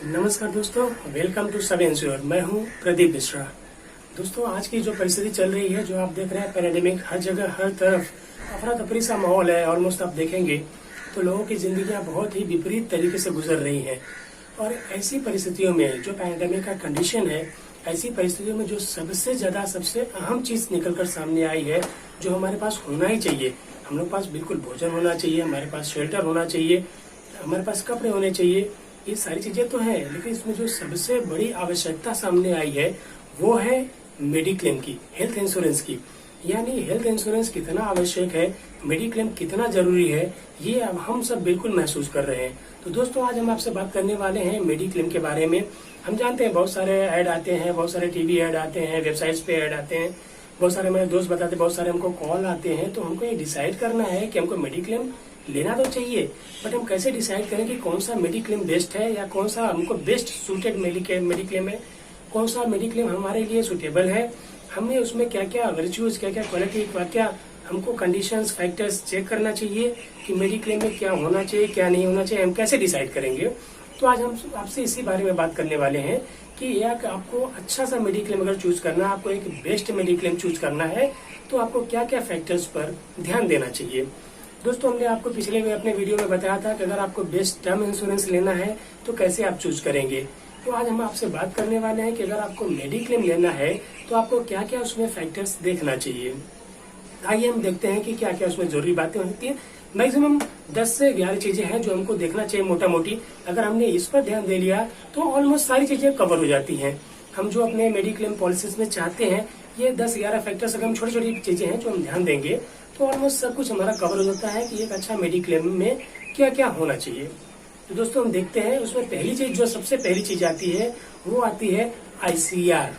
नमस्कार दोस्तों, welcome to सब इंश्योर। मैं हूं प्रदीप मिश्रा। दोस्तों, आज की जो परिस्थिति चल रही है, जो आप देख रहे हैं, पैंडेमिक, हर जगह हर तरफ अफरा तफरी सा माहौल है। ऑलमोस्ट आप देखेंगे तो लोगों की जिंदगियां बहुत ही विपरीत तरीके से गुजर रही हैं। और ऐसी परिस्थितियों में जो पैंडेमिक का कंडीशन है, ऐसी परिस्थितियों में जो सबसे ज्यादा सबसे अहम चीज निकल कर सामने आई है, जो हमारे पास होना ही चाहिए। हम लोग पास बिल्कुल भोजन होना चाहिए, हमारे पास शेल्टर होना चाहिए, हमारे पास कपड़े होने चाहिए। ये सारी चीजें तो हैं, लेकिन इसमें जो सबसे बड़ी आवश्यकता सामने आई है वो है मेडिक्लेम की, हेल्थ इंश्योरेंस की। यानी हेल्थ इंश्योरेंस कितना आवश्यक है, मेडिक्लेम कितना जरूरी है, ये अब हम सब बिल्कुल महसूस कर रहे हैं। तो दोस्तों, आज हम आपसे बात करने वाले हैं मेडिक्लेम के बारे में। हम जानते हैं बहुत सारे ऐड आते हैं, बहुत सारे टीवी ऐड आते हैं, वेबसाइट्स पे ऐड आते हैं, बहुत सारे मेरे दोस्त बताते हैं, बहुत सारे हमको कॉल आते हैं। तो हमको ये डिसाइड करना है कि हमको मेडिक्लेम लेना तो चाहिए, बट हम कैसे डिसाइड करें कि कौन सा मेडिक्लेम बेस्ट है या कौन सा हमको बेस्ट सूटेड मेडिक्लेम है, कौन सा मेडिक्लेम हमारे लिए सुटेबल है। हमें उसमें क्या क्या वर्च्यूज, क्या क्या क्वालिटी, क्या हमको कंडीशंस, फैक्टर्स चेक करना चाहिए कि मेडिक्लेम में क्या होना चाहिए, क्या नहीं होना चाहिए, हम कैसे डिसाइड करेंगे। तो आज हम आपसे इसी बारे में बात करने वाले हैं कि यार आपको अच्छा सा मेडिक्लेम अगर चूज करना है, आपको एक बेस्ट मेडिक्लेम चूज करना है, तो आपको क्या क्या फैक्टर्स पर ध्यान देना चाहिए। दोस्तों, हमने आपको पिछले में अपने वीडियो में बताया था कि अगर आपको बेस्ट टर्म इंश्योरेंस लेना है तो कैसे आप चूज करेंगे। तो आज हम आपसे बात करने वाले हैं कि अगर आपको मेडिक्लेम लेना है तो आपको क्या क्या उसमें फैक्टर्स देखना चाहिए। आइए हम देखते हैं कि क्या क्या उसमें जरूरी बातें होती है। मैक्सिमम 10 से 11 चीजें हैं जो हमको देखना चाहिए मोटा मोटी। अगर हमने इस पर ध्यान दे लिया तो ऑलमोस्ट सारी चीजें कवर हो जाती हैं। हम जो अपने मेडिक्लेम पॉलिसीज में चाहते हैं, ये 10-11 फैक्टर्स अगर हम छोटी छोटी चीजें हैं जो हम ध्यान देंगे तो ऑलमोस्ट सब कुछ हमारा कवर हो जाता है कि एक अच्छा मेडिक्लेम में क्या क्या होना चाहिए। तो दोस्तों, हम देखते हैं उसमें पहली चीज, जो सबसे पहली चीज आती है, वो आती है आईसीआर।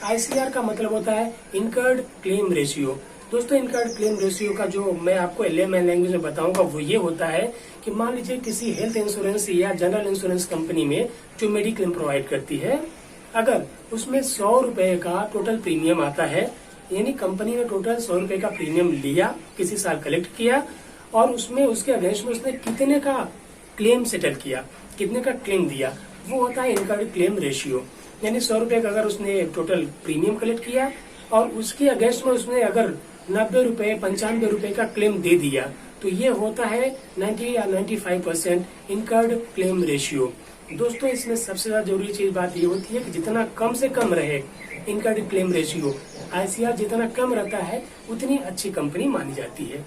आईसीआर का मतलब होता है इनकर्ड क्लेम रेशियो। दोस्तों, इनकर्ड क्लेम रेशियो का जो मैं आपको लेमन लैंग्वेज में बताऊंगा वो ये होता है कि मान लीजिए किसी हेल्थ इंश्योरेंस या जनरल इंश्योरेंस कंपनी में जो मेडिक्लेम प्रोवाइड करती है, अगर उसमें 100 रुपए का टोटल प्रीमियम आता है, यानी कंपनी ने टोटल 100 रुपए का प्रीमियम लिया, किसी साल कलेक्ट किया, और उसमें उसके अगेंस्ट में उसने कितने का क्लेम सेटल किया, कितने का क्लेम दिया, वो होता है इनकर्ड क्लेम रेशियो। यानी 100 रुपए का अगर उसने टोटल प्रीमियम कलेक्ट किया और उसके अगेंस्ट में उसने अगर 90 रुपए, 95 रुपए का क्लेम दे दिया, तो ये होता है 90 या 95% इनकर्ड क्लेम रेशियो। दोस्तों, इसमें सबसे ज्यादा जरूरी चीज बात ये होती है कि जितना कम से कम रहे इनकर्ड क्लेम रेशियो, आईसीआर जितना कम रहता है, उतनी अच्छी कंपनी मानी जाती है।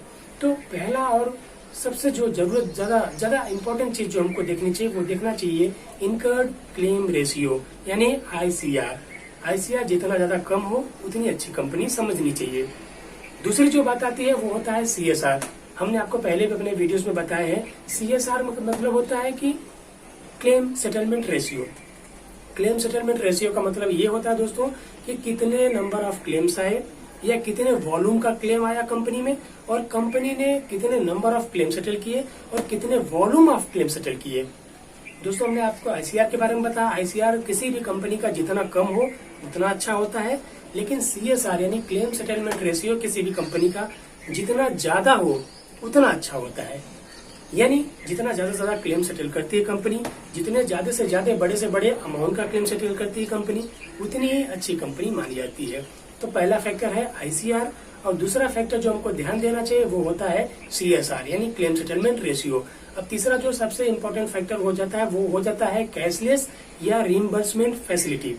तो पहला और सबसे जो जरूरत ज्यादा इम्पोर्टेंट चीज जो हमको देखनी चाहिए, वो देखना चाहिए इनकर्ड क्लेम रेशियो, यानी आईसीआर। आईसीआर जितना ज्यादा कम हो, उतनी अच्छी कंपनी समझनी चाहिए। दूसरी जो बात आती है वो होता है सीएसआर। हमने आपको पहले भी अपने वीडियोस में बताया है, सीएसआर मतलब होता है कि claim settlement ratio. Claim settlement ratio का मतलब ये होता है दोस्तों कि कितने नंबर ऑफ क्लेम्स आए या कितने वॉल्यूम का क्लेम आया कंपनी में, और कंपनी ने कितने नंबर ऑफ क्लेम सेटल किए और कितने वॉल्यूम ऑफ क्लेम सेटल किए। दोस्तों, हमने आपको आईसीआर के बारे में बताया। आईसीआर किसी भी कंपनी का जितना कम हो उतना अच्छा होता है, लेकिन सीएसआर यानी क्लेम सेटलमेंट रेशियो किसी भी कंपनी का जितना ज्यादा हो उतना अच्छा होता है। यानी जितना ज्यादा से ज्यादा क्लेम सेटल करती है कंपनी, जितने ज्यादा से ज्यादा बड़े से बड़े अमाउंट का क्लेम सेटल करती है कंपनी, उतनी ही अच्छी कंपनी मानी जाती है। तो पहला फैक्टर है आईसीआर, और दूसरा फैक्टर जो हमको ध्यान देना चाहिए वो होता है सीएसआर यानी क्लेम सेटलमेंट रेशियो। अब तीसरा जो सबसे इम्पोर्टेंट फैक्टर हो जाता है वो हो जाता है कैशलेस या रिइंबर्समेंट फैसिलिटी।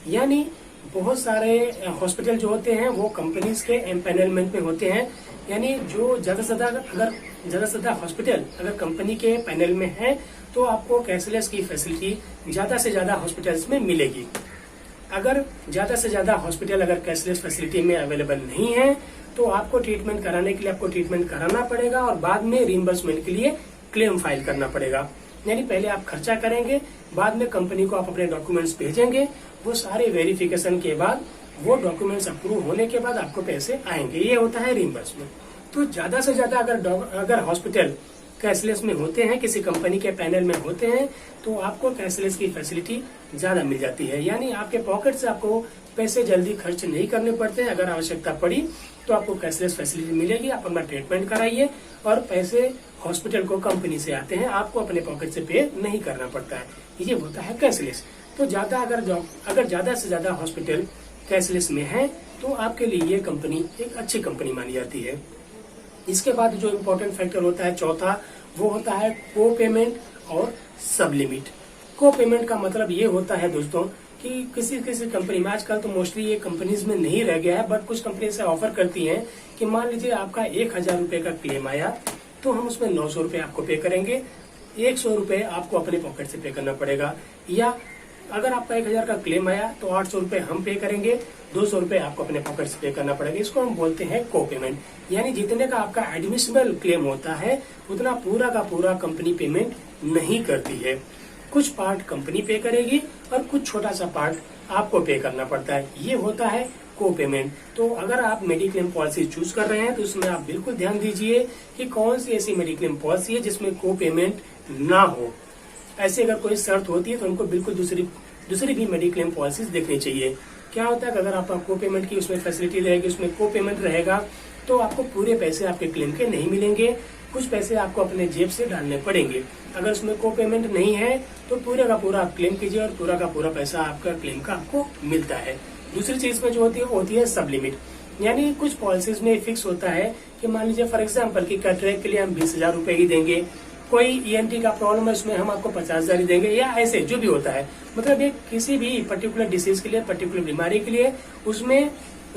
यानी बहुत सारे हॉस्पिटल जो होते हैं वो कंपनीज के एम्पैनलमेंट में होते हैं, यानी जो ज्यादा से ज्यादा हॉस्पिटल अगर कंपनी के पैनल में है तो आपको कैशलेस की फैसिलिटी ज्यादा से ज्यादा हॉस्पिटल्स में मिलेगी। अगर ज्यादा से ज्यादा हॉस्पिटल अगर कैशलेस फैसिलिटी में अवेलेबल नहीं है तो आपको ट्रीटमेंट कराने के लिए आपको ट्रीटमेंट कराना पड़ेगा और बाद में रिइंबर्समेंट के लिए क्लेम फाइल करना पड़ेगा। यानी पहले आप खर्चा करेंगे, बाद में कंपनी को आप अपने डॉक्यूमेंट्स भेजेंगे, वो सारे वेरिफिकेशन के बाद वो डॉक्यूमेंट्स अप्रूव होने के बाद आपको पैसे आएंगे। ये होता है रिइंबर्समेंट। तो ज्यादा से ज्यादा अगर हॉस्पिटल कैशलेस में होते हैं, किसी कंपनी के पैनल में होते हैं, तो आपको कैशलेस की फैसिलिटी ज्यादा मिल जाती है। यानी आपके पॉकेट से आपको पैसे जल्दी खर्च नहीं करने पड़ते हैं। अगर आवश्यकता पड़ी तो आपको कैशलेस फैसिलिटी मिलेगी, आप अपना ट्रीटमेंट कराइए और पैसे हॉस्पिटल को कंपनी से आते हैं, आपको अपने पॉकेट से पे नहीं करना पड़ता है। ये होता है कैशलेस। तो अगर ज्यादा से ज्यादा हॉस्पिटल कैशलेस में है तो आपके लिए ये कंपनी एक अच्छी कंपनी मानी जाती है। इसके बाद जो इम्पोर्टेंट फैक्टर होता है चौथा, वो होता है को पेमेंट और सब लिमिट। को पेमेंट का मतलब ये होता है दोस्तों कि किसी किसी कंपनी में, आजकल तो मोस्टली ये कंपनीज में नहीं रह गया है, बट कुछ कंपनी से ऑफर करती हैं कि मान लीजिए आपका 1000 रुपए का क्लेम आया तो हम उसमें 900 रुपए आपको पे करेंगे, 100 रुपए आपको अपने पॉकेट से पे करना पड़ेगा। या अगर आपका 1000 का क्लेम आया तो 800 रुपए हम पे करेंगे, 200 रुपए आपको अपने पॉकेट से पे करना पड़ेगा। इसको हम बोलते हैं को पेमेंट। यानी जितने का आपका एडमिसिबल क्लेम होता है उतना पूरा का पूरा कंपनी पेमेंट नहीं करती है। कुछ पार्ट कंपनी पे करेगी और कुछ छोटा सा पार्ट आपको पे करना पड़ता है। ये होता है को पेमेंट। तो अगर आप मेडिक्लेम पॉलिसी चूज कर रहे हैं तो उसमें आप बिल्कुल ध्यान दीजिए कि कौन सी ऐसी मेडिक्लेम पॉलिसी है जिसमें को पेमेंट ना हो। ऐसे अगर कोई शर्त होती है तो हमको बिल्कुल दूसरी भी मेडिक्लेम पॉलिसीज देखनी चाहिए। क्या होता है कि अगर आपका को पेमेंट की उसमें फैसिलिटी रहेगी, उसमें को पेमेंट रहेगा, तो आपको पूरे पैसे आपके क्लेम के नहीं मिलेंगे, कुछ पैसे आपको अपने जेब से डालने पड़ेंगे। अगर उसमें को पेमेंट नहीं है तो पूरा का पूरा आप क्लेम कीजिए और पूरा का पूरा पैसा आपका क्लेम का आपको मिलता है। दूसरी चीज में जो होती है वो होती है सब लिमिट। यानी कुछ पॉलिसीज में फिक्स होता है कि मान लीजिए फॉर एग्जाम्पल की कैटरेक्ट के लिए हम 20,000 रुपए ही देंगे, कोई ENT का प्रॉब्लम है उसमें हम आपको 50,000 ही देंगे, या ऐसे जो भी होता है। मतलब एक किसी भी पर्टिकुलर डिसीज के लिए, पर्टिकुलर बीमारी के लिए उसमें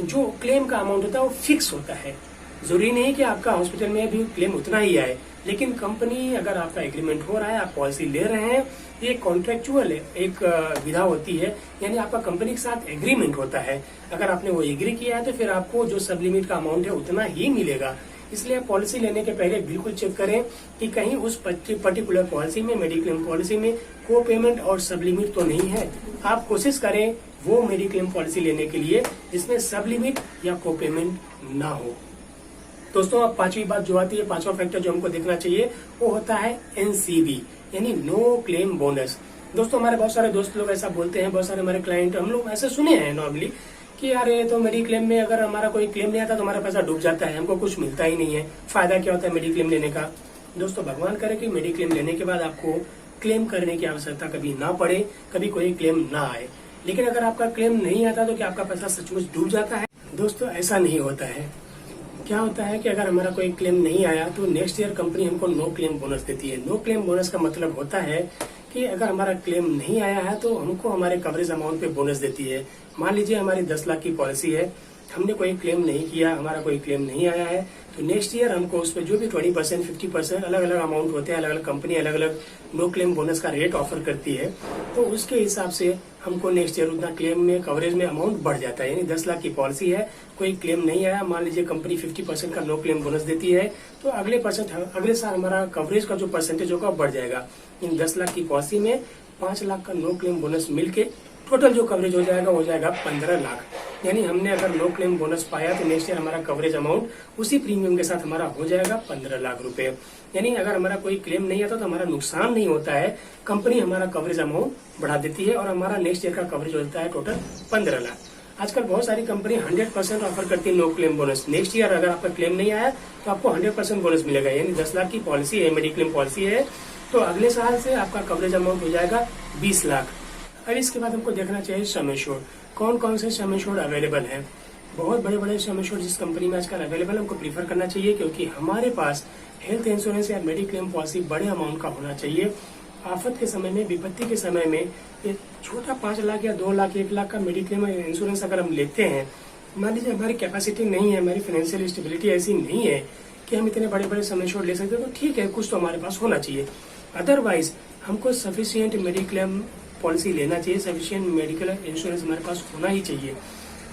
जो क्लेम का अमाउंट होता है वो फिक्स होता है। जरूरी नहीं कि आपका हॉस्पिटल में भी क्लेम उतना ही आए, लेकिन कंपनी अगर आपका एग्रीमेंट हो रहा है, आप पॉलिसी ले रहे हैं, ये कॉन्ट्रेक्चुअल एक विधा होती है। यानी आपका कंपनी के साथ एग्रीमेंट होता है। अगर आपने वो एग्री किया है तो फिर आपको जो सब लिमिट का अमाउंट है उतना ही मिलेगा। इसलिए पॉलिसी लेने के पहले बिल्कुल चेक करें कि कहीं उस पर्टिकुलर पॉलिसी में, मेडिक्लेम पॉलिसी में को पेमेंट और सब लिमिट तो नहीं है। आप कोशिश करें वो मेडिक्लेम पॉलिसी लेने के लिए जिसमें सब लिमिट या को पेमेंट ना हो। दोस्तों अब पांचवी बात जो आती है, पांचवा फैक्टर जो हमको देखना चाहिए वो होता है NCB यानी नो क्लेम बोनस। दोस्तों हमारे बहुत सारे दोस्त लोग ऐसा बोलते हैं, बहुत सारे हमारे क्लाइंट, हम लोग ऐसे सुने हैं नॉर्मली कि यार ये तो मेडिक्लेम में अगर हमारा कोई क्लेम नहीं आता तो हमारा पैसा डूब जाता है, हमको कुछ मिलता ही नहीं है, फायदा क्या होता है मेडिक्लेम लेने का। दोस्तों भगवान करे कि मेडिक्लेम लेने के बाद आपको क्लेम करने की आवश्यकता कभी ना पड़े, कभी कोई क्लेम ना आए। लेकिन अगर आपका क्लेम नहीं आता तो क्या आपका पैसा सचमुच डूब जाता है? दोस्तों ऐसा नहीं होता है। क्या होता है कि अगर हमारा कोई क्लेम नहीं आया तो नेक्स्ट ईयर कंपनी हमको नो क्लेम बोनस देती है। नो क्लेम बोनस का मतलब होता है कि अगर हमारा क्लेम नहीं आया है तो हमको हमारे कवरेज अमाउंट पे बोनस देती है। मान लीजिए हमारी 10 लाख की पॉलिसी है, हमने कोई क्लेम नहीं किया, हमारा कोई क्लेम नहीं आया है, तो नेक्स्ट ईयर हमको उस पर जो भी 20%, 50% अलग अलग अमाउंट होते हैं, अलग अलग कंपनी अलग अलग नो क्लेम बोनस का रेट ऑफर करती है, तो उसके हिसाब से हमको नेक्स्ट ईयर उतना क्लेम में, कवरेज में अमाउंट बढ़ जाता है। यानी 10 लाख की पॉलिसी है, कोई क्लेम नहीं आया, मान लीजिए कंपनी 50% का नो क्लेम बोनस देती है, तो अगले साल हमारा कवरेज का जो परसेंटेज होगा बढ़ जाएगा। इन 10 लाख की पॉलिसी में 5 लाख का नो क्लेम बोनस मिलके टोटल जो कवरेज हो जाएगा 15 लाख। यानी हमने अगर नो क्लेम बोनस पाया तो नेक्स्ट ईयर हमारा कवरेज अमाउंट उसी प्रीमियम के साथ हमारा हो जाएगा 15 लाख रुपए। यानी अगर हमारा कोई क्लेम नहीं आता तो हमारा नुकसान नहीं होता है, कंपनी हमारा कवरेज अमाउंट बढ़ा देती है और हमारा नेक्स्ट ईयर का कवरेज होता है टोटल 15 लाख। आजकल बहुत सारी कंपनी 100% ऑफर करती है no claim bonus. Next year अगर आपका क्लेम नहीं आया तो आपको 100% बोनस मिलेगा। यानी 10 लाख की पॉलिसी है, मेडिक्लेम पॉलिसी है, तो अगले साल से आपका कवरेज अमाउंट हो जाएगा 20 लाख। अब इसके बाद हमको देखना चाहिए सम एश्योर्ड, कौन कौन से सम एश्योर्ड अवेलेबल है। बहुत बड़े बड़े सम एश्योर्ड जिस कंपनी में आजकल अवेलेबल हमको प्रीफर करना चाहिए, क्योंकि हमारे पास हेल्थ इंश्योरेंस या मेडिक्लेम पॉलिसी बड़े अमाउंट का होना चाहिए। आफत के समय में, विपत्ति के समय में ये छोटा 5 लाख या 2 लाख 1 लाख का मेडिक्लेम इंश्योरेंस अगर हम लेते हैं, मान लीजिए हमारी कैपेसिटी नहीं है, हमारी फाइनेंशियल स्टेबिलिटी ऐसी नहीं है कि हम इतने बड़े बड़े सम एश्योर्ड ले सकते हैं, तो ठीक है कुछ तो हमारे पास होना चाहिए। अदरवाइज हमको सफिशियंट मेडिक्लेम पॉलिसी लेना चाहिए, सफिशियंट मेडिकल इंश्योरेंस हमारे पास होना ही चाहिए।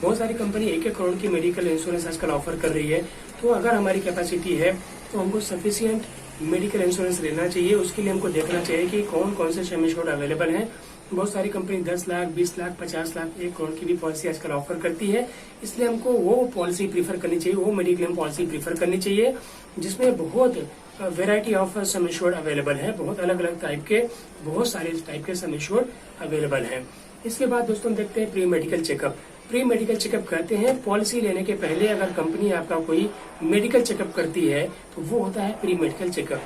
बहुत सारी कंपनी 1-1 करोड़ की मेडिकल इंश्योरेंस आजकल ऑफर कर रही है, तो अगर हमारी कैपेसिटी है तो हमको सफिशियंट मेडिकल इंश्योरेंस लेना चाहिए। उसके लिए हमको देखना चाहिए कि कौन कौन से सम एश्योर्ड अवेलेबल हैं। बहुत सारी कंपनी 10 लाख, 20 लाख, 50 लाख, 1 करोड़ की भी पॉलिसी आजकल ऑफर करती है, इसलिए हमको वो पॉलिसी प्रीफर करनी चाहिए, वो मेडिक्लेम पॉलिसी प्रीफर करनी चाहिए जिसमें बहुत variety of sum assured available है, बहुत अलग अलग टाइप के, बहुत सारे टाइप के सम एश्योर्ड अवेलेबल हैं। इसके बाद दोस्तों देखते हैं pre medical checkup. Pre medical checkup कहते हैं पॉलिसी लेने के पहले अगर कंपनी आपका कोई मेडिकल चेकअप करती है तो वो होता है प्री मेडिकल चेकअप।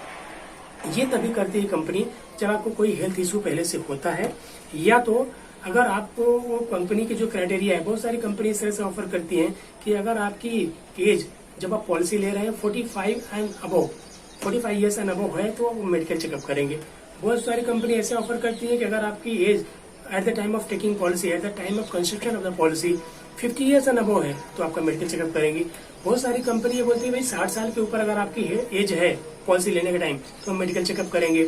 ये तभी करती है कंपनी जब आपको कोई हेल्थ इशू पहले से होता है, या तो अगर आपको वो कंपनी की जो क्राइटेरिया है, बहुत सारी कंपनी इस तरह से ऑफर करती हैं कि अगर आपकी एज जब आप पॉलिसी ले रहे हैं 45 ईयर्स एंड अबव है तो वो मेडिकल चेकअप करेंगे। बहुत सारी कंपनी ऐसे ऑफर करती है कि अगर आपकी age at the time of taking policy, at the time of construction of the policy 50 years and above है तो आपका मेडिकल चेकअप करेंगे। बहुत सारी कंपनी ये बोलती है भाई 60 साल के ऊपर अगर आपकी एज है पॉलिसी लेने के टाइम तो हम मेडिकल चेकअप करेंगे।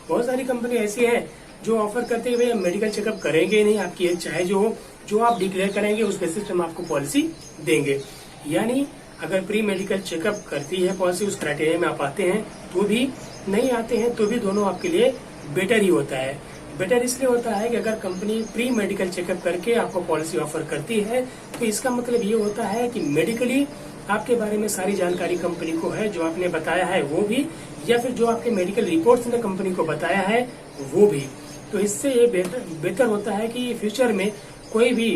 बहुत सारी कंपनी ऐसी है जो ऑफर करते हैं भाई हम मेडिकल चेकअप करेंगे नहीं, आपकी एज चाहे जो हो, जो आप डिक्लेयर करेंगे उस बेसिस पे हम आपको पॉलिसी देंगे। यानी अगर प्री मेडिकल चेकअप करती है पॉलिसी, उस क्राइटेरिया में आप आते हैं तो भी, नहीं आते हैं तो भी, दोनों आपके लिए बेटर ही होता है। बेटर इसलिए होता है कि अगर कंपनी प्री मेडिकल चेकअप करके आपको पॉलिसी ऑफर करती है तो इसका मतलब ये होता है कि मेडिकली आपके बारे में सारी जानकारी कंपनी को है, जो आपने बताया है वो भी, या फिर जो आपके मेडिकल रिपोर्ट्स ने कंपनी को बताया है वो भी। तो इससे ये बेहतर होता है कि फ्यूचर में कोई भी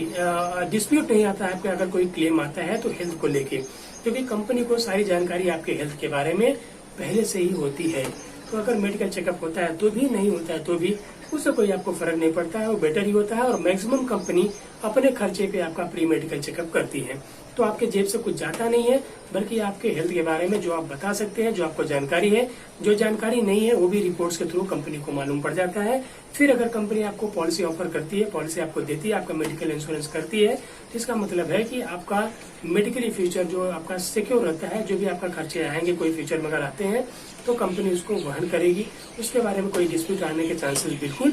डिस्प्यूट नहीं आता है आपके, अगर कोई क्लेम आता है तो हेल्थ को लेके, क्योंकि कंपनी को सारी जानकारी आपके हेल्थ के बारे में पहले से ही होती है। तो अगर मेडिकल चेकअप होता है तो भी, नहीं होता है तो भी, उससे कोई आपको फर्क नहीं पड़ता है, वो बेटर ही होता है। और मैक्सिमम कंपनी अपने खर्चे पे आपका प्री मेडिकल चेकअप करती है, तो आपके जेब से कुछ जाता नहीं है, बल्कि आपके हेल्थ के बारे में जो आप बता सकते हैं, जो आपको जानकारी है, जो जानकारी नहीं है वो भी रिपोर्ट्स के थ्रू कंपनी को मालूम पड़ जाता है। फिर अगर कंपनी आपको पॉलिसी ऑफर करती है, पॉलिसी आपको देती है, आपका मेडिकल इंश्योरेंस करती है, तो इसका मतलब है कि आपका मेडिकली फ्यूचर जो आपका सिक्योर रहता है, जो भी आपका खर्चे आएंगे कोई फ्यूचर में अगर आते हैं तो कंपनी उसको वहन करेगी, उसके बारे में कोई डिस्प्यूट आने के चांसेस बिल्कुल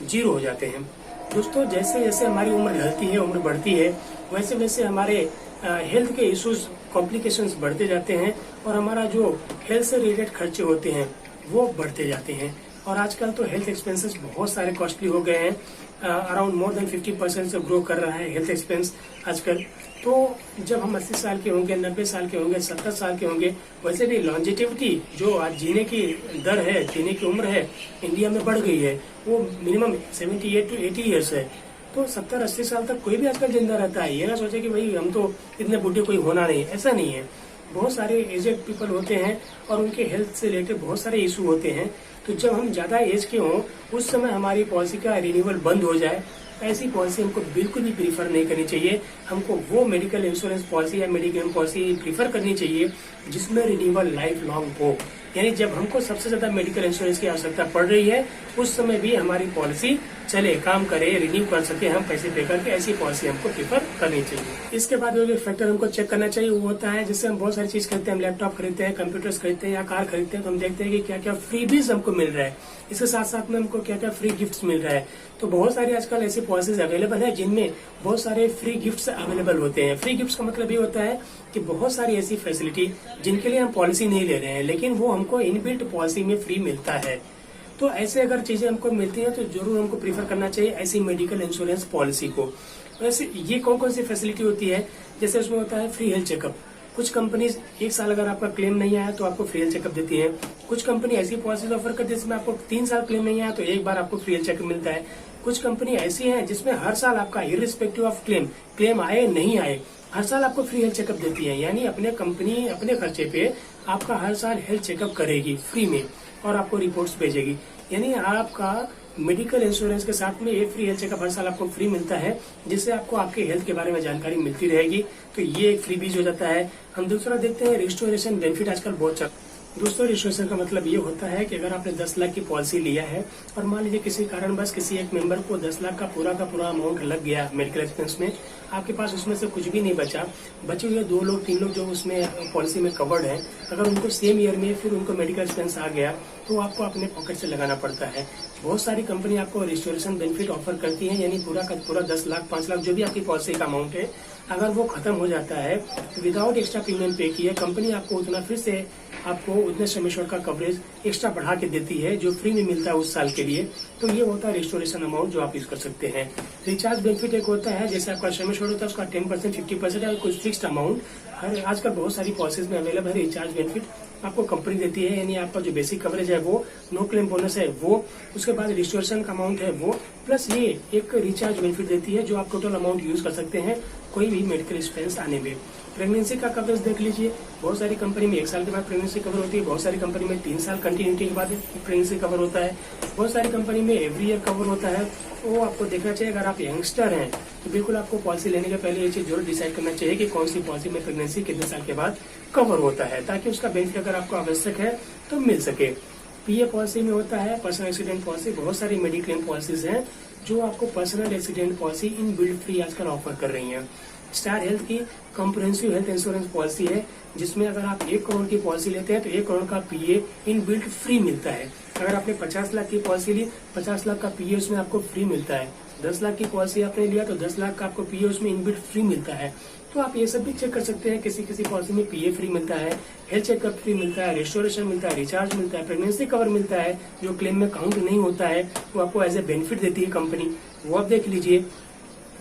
0 हो जाते हैं। दोस्तों, जैसे जैसे हमारी उम्र ढलती है, उम्र बढ़ती है, वैसे वैसे हमारे हेल्थ के इश्यूज, कॉम्प्लिकेशंस बढ़ते जाते हैं और हमारा जो हेल्थ से रिलेटेड खर्चे होते हैं वो बढ़ते जाते हैं। और आजकल तो हेल्थ एक्सपेंसेस बहुत सारे कॉस्टली हो गए हैं, अराउंड मोर देन 50% से ग्रो कर रहा है हेल्थ एक्सपेंस आजकल। तो जब हम 80 साल के होंगे, 90 साल के होंगे, 70 साल के होंगे, वैसे भी लॉन्जेटिविटी जो आज जीने की दर है, जीने की उम्र है इंडिया में बढ़ गई है, वो मिनिमम 78 to 80 ईयर्स है। तो 70-80 साल तक कोई भी आजकल जिंदा रहता है। ये ना सोचे कि भाई हम तो इतने बूढ़े कोई होना नहीं, ऐसा नहीं है। बहुत सारे एजेड पीपल होते हैं और उनके हेल्थ से रिलेटेड बहुत सारे इशू होते हैं। तो जब हम ज्यादा एज के हों, उस समय हमारी पॉलिसी का रिन्यूअल बंद हो जाए, ऐसी पॉलिसी हमको बिल्कुल भी प्रीफर नहीं करनी चाहिए। हमको वो मेडिकल इंश्योरेंस पॉलिसी या मेडिक्लेम पॉलिसी प्रीफर करनी चाहिए जिसमें रिन्यूअल लाइफ लॉन्ग हो। यानी जब हमको सबसे ज्यादा मेडिकल इंश्योरेंस की आवश्यकता पड़ रही है, उस समय भी हमारी पॉलिसी चले, काम करे, रिन्यू कर सके, हम पैसे पे करके, ऐसी पॉलिसी हमको प्रीफर करनी चाहिए। इसके बाद जो फैक्टर हमको चेक करना चाहिए वो होता है, जैसे हम बहुत सारी चीज खरीदते हैं, हम लैपटॉप खरीदते हैं, कंप्यूटर्स खरीदते हैं या कार खरीदते हैं, तो हम देखते हैं कि क्या क्या फ्रीबीज हमको मिल रहा है, इसके साथ साथ में हमको क्या क्या फ्री गिफ्ट्स मिल रहा है। तो बहुत सारी आजकल ऐसी पॉलिसीज अवेलेबल है जिनमें बहुत सारे फ्री गिफ्ट्स अवेलेबल होते हैं। फ्री गिफ्ट्स का मतलब ये होता है कि बहुत सारी ऐसी फैसिलिटी जिनके लिए हम पॉलिसी नहीं ले रहे हैं, लेकिन वो हमको इनबिल्ट पॉलिसी में फ्री मिलता है। तो ऐसे अगर चीजें हमको मिलती हैं तो जरूर हमको प्रीफर करना चाहिए ऐसी मेडिकल इंश्योरेंस पॉलिसी को। वैसे ये कौन कौन सी फैसिलिटी होती है, जैसे उसमें होता है फ्री हेल्थ चेकअप। कुछ कंपनीज 1 साल अगर आपका क्लेम नहीं आया तो आपको फ्री हेल्थ चेकअप देती है। कुछ कंपनी ऐसी पॉलिसी ऑफर करती है जिसमें आपको 3 साल क्लेम नहीं आया तो एक बार आपको फ्री हेल्थ चेकअप मिलता है। कुछ कंपनी ऐसी है जिसमें हर साल आपका इररिस्पेक्टिव ऑफ क्लेम आए नहीं आए, हर साल आपको फ्री हेल्थ चेकअप देती है। यानी अपने कंपनी अपने खर्चे पे आपका हर साल हेल्थ चेकअप करेगी फ्री में और आपको रिपोर्ट्स भेजेगी। यानी आपका मेडिकल इंश्योरेंस के साथ में ये फ्री हेल्थ चेकअप हर साल आपको फ्री मिलता है, जिससे आपको आपके हेल्थ के बारे में जानकारी मिलती रहेगी। तो ये एक फ्री बीज हो जाता है। हम दूसरा देखते हैं रिस्टोरेशन बेनिफिट आजकल बहुत चल। दोस्तों, रिस्टोरेशन का मतलब ये होता है कि अगर आपने 10 लाख की पॉलिसी लिया है और मान लीजिए किसी कारण बस किसी एक मेंबर को 10 लाख का पूरा अमाउंट लग गया मेडिकल एक्सपेंस में, आपके पास उसमें से कुछ भी नहीं बचा, बचे हुए 2 लोग 3 लोग जो उसमें पॉलिसी में कवर्ड है, अगर उनको सेम ईयर में फिर उनको मेडिकल एक्सपेंस आ गया तो आपको अपने पॉकेट से लगाना पड़ता है। बहुत सारी कंपनी आपको रिस्टोरेशन बेनिफिट ऑफर करती है, यानी पूरा का पूरा 10 लाख 5 लाख जो भी आपकी पॉलिसी का अमाउंट है, अगर वो खत्म हो जाता है विदाउट एक्स्ट्रा प्रीमियम पे किए, कंपनी आपको उतना फिर से आपको उतने समेश्वर का कवरेज एक्स्ट्रा बढ़ा के देती है जो फ्री में मिलता है उस साल के लिए। तो ये होता है रिस्टोरेशन अमाउंट जो आप यूज कर सकते हैं। रिचार्ज बेनिफिट एक होता है, जैसे आपका समेश्वर होता है उसका 10% 50% है कुछ फिक्स्ड अमाउंट। हर आजकल बहुत सारी पॉलिसीज में अवेलेबल है रिचार्ज बेनिफिट। आपको कंपनी देती है, यानी आपका जो बेसिक कवरेज है वो, नो क्लेम बोनस है वो, उसके बाद रिस्टोरेशन का अमाउंट है वो, प्लस ये एक रिचार्ज बेनिफिट देती है जो आप टोटल अमाउंट यूज कर सकते हैं कोई भी मेडिकल एक्सपेंस आने में। प्रेगनेंसी का कवरेज देख लीजिए, बहुत सारी कंपनी में 1 साल के बाद प्रेगनेंसी कवर होती है, बहुत सारी कंपनी में 3 साल कंटिन्यूटी के बाद प्रेगनेंसी कवर होता है, बहुत सारी कंपनी में एवरी ईयर कवर होता है। वो आपको देखना चाहिए। अगर आप यंगस्टर हैं तो बिल्कुल आपको पॉलिसी लेने के पहले ये चीज जरूर डिसाइड करना चाहिए कि कौन सी पॉलिसी में प्रेगनेंसी कितने साल के बाद कवर होता है, ताकि उसका बेनिफिट अगर आपको आवश्यक है तो मिल सके। पीए पॉलिसी में होता है पर्सनल एक्सीडेंट पॉलिसी, बहुत सारी मेडिक्लेम पॉलिसीज हैं जो आपको personal accident policy in build free आजकल ऑफर कर रही हैं। स्टार हेल्थ की कॉम्प्रिहेंसिव हेल्थ इंश्योरेंस पॉलिसी है, जिसमें अगर आप 1 करोड़ की पॉलिसी लेते हैं तो 1 करोड़ का पीए इन बिल्ड फ्री मिलता है। अगर आपने 50 लाख की पॉलिसी ली, 50 लाख का पीए उसमें आपको फ्री मिलता है। 10 लाख की पॉलिसी आपने लिया तो 10 लाख का आपको पीए उसमें इन बिल्ड फ्री मिलता है। तो आप ये सब भी चेक कर सकते हैं। किसी किसी पॉलिसी में पीए फ्री मिलता है, हेल्थ चेकअप फ्री मिलता है, रेस्टोरेशन मिलता है, रिचार्ज मिलता है, प्रेगनेंसी कवर मिलता है जो क्लेम में काउंट नहीं होता है, वो आपको एज ए बेनिफिट देती है कंपनी, वो आप देख लीजिए।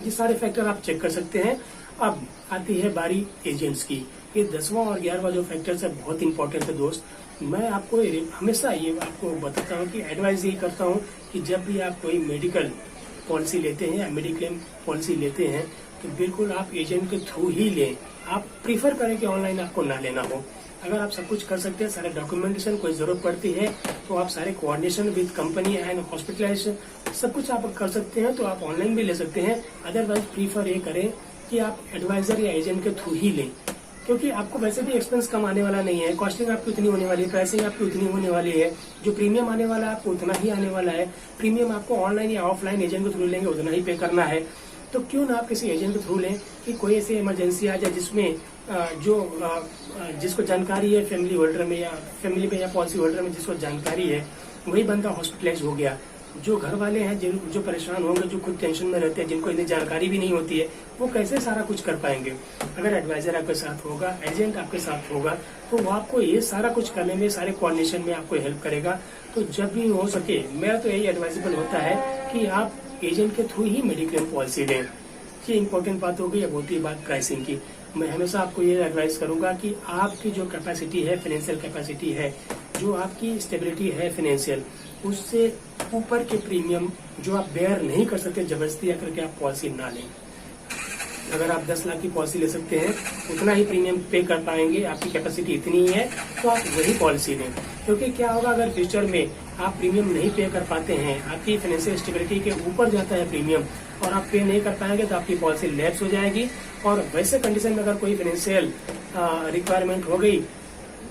ये सारे फैक्टर आप चेक कर सकते हैं। अब आती है बारी एजेंट्स की। ये 10वां और 11वां जो फैक्टर्स है बहुत इंपॉर्टेंट है दोस्त। मैं आपको हमेशा ये आपको बताता हूँ कि एडवाइस ये करता हूँ कि जब भी आप कोई मेडिकल पॉलिसी लेते हैं या मेडिक्लेम पॉलिसी लेते हैं तो बिल्कुल आप एजेंट के थ्रू ही लें। आप प्रीफर करें कि ऑनलाइन आपको ना लेना हो। अगर आप सब कुछ कर सकते हैं, सारे डॉक्यूमेंटेशन कोई जरूरत पड़ती है तो आप सारे coordination with company and hospitalization सब कुछ आप कर सकते हैं, तो आप ऑनलाइन भी ले सकते हैं। अदरवाइज प्रीफर ये करें कि आप एडवाइजर या एजेंट के थ्रू ही लें, क्योंकि आपको वैसे भी एक्सपेंस कम आने वाला नहीं है। कॉस्टिंग आपकी उतनी होने वाली है, प्राइसिंग आपकी उतनी होने वाली है, जो प्रीमियम आने वाला है आपको उतना ही आने वाला है। प्रीमियम आपको ऑनलाइन या ऑफलाइन एजेंट के थ्रू लेंगे उतना ही पे करना है। तो क्यों ना आप किसी एजेंट के थ्रू लें कि कोई ऐसी इमरजेंसी आ जाए जिसमें जिसको जानकारी है फैमिली होल्डर में या पॉलिसी होल्डर में जिसको जानकारी है, वही बंदा हॉस्पिटलाइज हो गया। जो घर वाले हैं जो परेशान होंगे, जो खुद टेंशन में रहते हैं, जिनको इतनी जानकारी भी नहीं होती है, वो कैसे सारा कुछ कर पाएंगे। अगर एडवाइजर आपके साथ होगा, एजेंट आपके साथ होगा, तो वो आपको ये सारा कुछ करने में, सारे कोऑर्डिनेशन में आपको हेल्प करेगा। तो जब भी हो सके, मेरा तो यही एडवाइजेबल होता है कि आप एजेंट के थ्रू ही मेडिक्लेम पॉलिसी लें। ये इंपॉर्टेंट बात हो गई। अब होती है बात प्राइसिंग की। मैं हमेशा आपको ये एडवाइस करूंगा कि आपकी जो कैपेसिटी है, फाइनेंशियल कैपेसिटी है, जो आपकी स्टेबिलिटी है फाइनेंशियल, उससे ऊपर के प्रीमियम जो आप बेयर नहीं कर सकते जबरदस्ती करके आप पॉलिसी ना लें। अगर आप 10 लाख की पॉलिसी ले सकते हैं, उतना ही प्रीमियम पे कर पाएंगे, आपकी कैपेसिटी इतनी ही है, तो आप वही पॉलिसी लें। क्योंकि क्या होगा अगर फ्यूचर में आप प्रीमियम नहीं पे कर पाते हैं, आपकी फाइनेंशियल स्टेबिलिटी के ऊपर जाता है प्रीमियम और आप पे नहीं कर पाएंगे, तो आपकी पॉलिसी लैप्स हो जाएगी। और वैसे कंडीशन में अगर कोई फाइनेंशियल रिक्वायरमेंट हो गई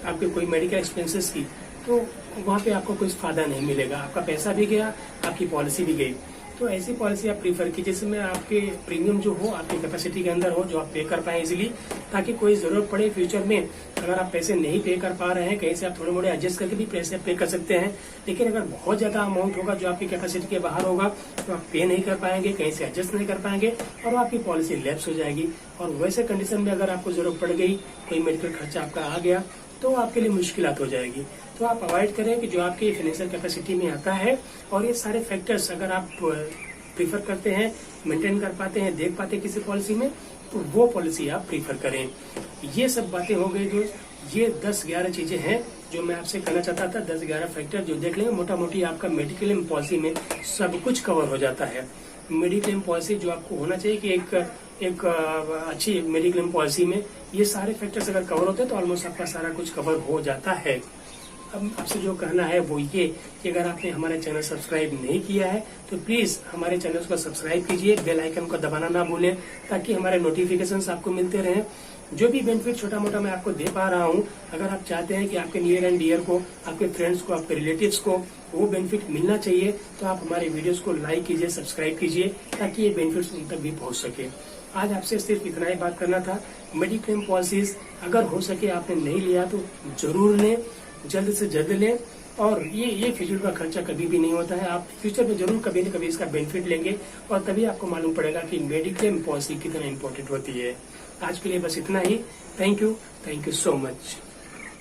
आपके कोई मेडिकल एक्सपेंसेस की, तो वहाँ पे आपको कुछ फायदा नहीं मिलेगा। आपका पैसा भी गया, आपकी पॉलिसी भी गई। तो ऐसी पॉलिसी आप प्रीफर कीजिए जिसमें आपके प्रीमियम जो हो आपकी कैपेसिटी के अंदर हो, जो आप पे कर पाए इजीली, ताकि कोई जरूरत पड़े फ्यूचर में अगर आप पैसे नहीं पे कर पा रहे हैं, कहीं से आप थोड़े मोड़े एडजस्ट करके भी पैसे पे कर सकते हैं। लेकिन अगर बहुत ज्यादा अमाउंट होगा जो आपकी कैपेसिटी के बाहर होगा, तो आप पे नहीं कर पाएंगे, कहीं से एडजस्ट नहीं कर पाएंगे और आपकी पॉलिसी लैप्स हो जाएगी। और वैसे कंडीशन में अगर आपको जरूरत पड़ गई, कोई मेडिकल खर्चा आपका आ गया, तो आपके लिए मुश्किलात हो जाएगी। तो आप अवॉइड करें कि जो आपकी फाइनेंशियल कैपेसिटी में आता है। और ये सारे फैक्टर्स अगर आप प्रीफर करते हैं, मेंटेन कर पाते हैं, देख पाते हैं किसी पॉलिसी में, तो वो पॉलिसी आप प्रीफर करें। ये सब बातें हो गई दोस्त। ये 10-11 चीजें हैं जो मैं आपसे कहना चाहता था। 10-11 फैक्टर जो देख लेंगे, मोटा मोटी आपका मेडिक्लेम पॉलिसी में सब कुछ कवर हो जाता है। मेडिक्लेम पॉलिसी जो आपको होना चाहिए कि एक अच्छी मेडिक्लेम पॉलिसी में ये सारे फैक्टर्स अगर कवर होते हैं तो ऑलमोस्ट आपका सारा कुछ कवर हो जाता है। अब आपसे जो कहना है वो ये कि अगर आपने हमारे चैनल सब्सक्राइब नहीं किया है तो प्लीज हमारे चैनल को सब्सक्राइब कीजिए, बेल आइकन को दबाना ना भूलें, ताकि हमारे नोटिफिकेशंस आपको मिलते रहें। जो भी बेनिफिट छोटा मोटा मैं आपको दे पा रहा हूँ, अगर आप चाहते हैं कि आपके नियर एंड डियर को, आपके फ्रेंड्स को, आपके रिलेटिव्स को वो बेनिफिट मिलना चाहिए, तो आप हमारे वीडियोस को लाइक कीजिए, सब्सक्राइब कीजिए, ताकि ये बेनिफिट्स उन तक भी पहुंच सके। आज आपसे सिर्फ इतना ही बात करना था। मेडिक्लेम पॉलिसीज अगर हो सके आपने नहीं लिया तो जरूर लें, जल्द से जल्द लें। और ये फिजूल का खर्चा कभी भी नहीं होता है। आप फ्यूचर में जरूर कभी न कभी इसका बेनिफिट लेंगे और तभी आपको मालूम पड़ेगा कि मेडिक्लेम पॉलिसी कितना इम्पोर्टेंट होती है। आज के लिए बस इतना ही। Thank you so much.